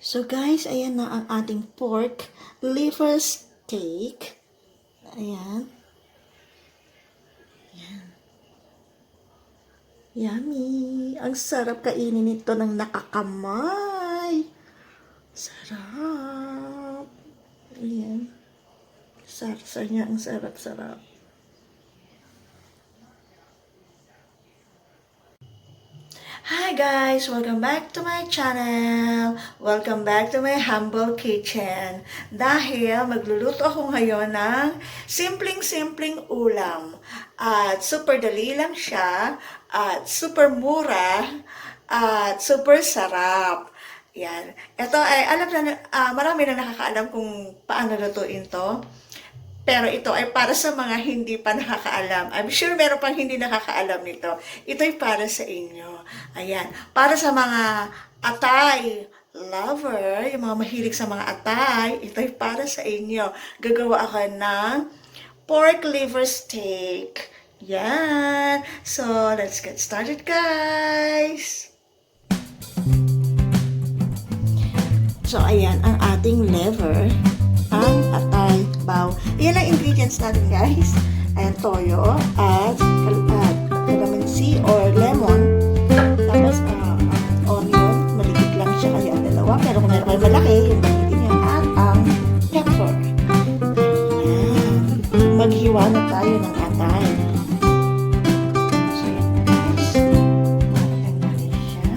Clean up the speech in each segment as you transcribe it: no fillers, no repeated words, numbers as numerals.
So guys, ayan na ang ating pork liver steak. Ayan. Ayan. Yummy! Ang sarap kainin nito ng nakakamay. Sarap. Ayan. Sarsa niya, ang sarap-sarap. Hi guys! Welcome back to my channel! Welcome back to my humble kitchen. Dahil magluluto ako ngayon ng simpleng-simpleng ulam. At super dali lang siya. At super mura. At super sarap. Yan. Ito ay, alam na, marami na nakakaalam kung paano lutuin to. Pero ito ay para sa mga hindi pa nakakaalam. I'm sure meron pang hindi nakakaalam nito. Ito ay para sa inyo. Ayan. Para sa mga atay lover, yung mga mahilig sa mga atay, ito ay para sa inyo. Gagawa ako ng pork liver steak. Yan. So, let's get started, guys. So, ayan ang ating liver. Ang atay, baw. Ayan ang ingredients natin, guys. Ayan, toyo at calamansi or lemon. Tapos, onion. Maligit lang siya kaya ang dalawa. Pero kung meron kayo malaki, yung gamitin niya. At ang pepper. Ayan. Maghiwa na tayo ng atay. So, ayan, guys. Ayan natin siya.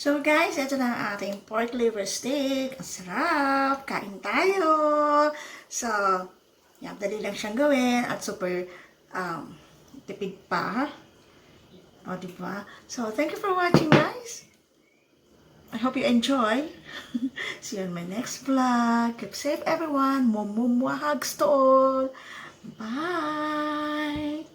So guys, ito na ang ating pork liver steak. Ang sarap! Kain tayo! So, yan, dali lang siyang gawin at super tipid pa. O, diba? So, thank you for watching guys. I hope you enjoy. See you on my next vlog. Keep safe everyone. Hugs to all. Bye!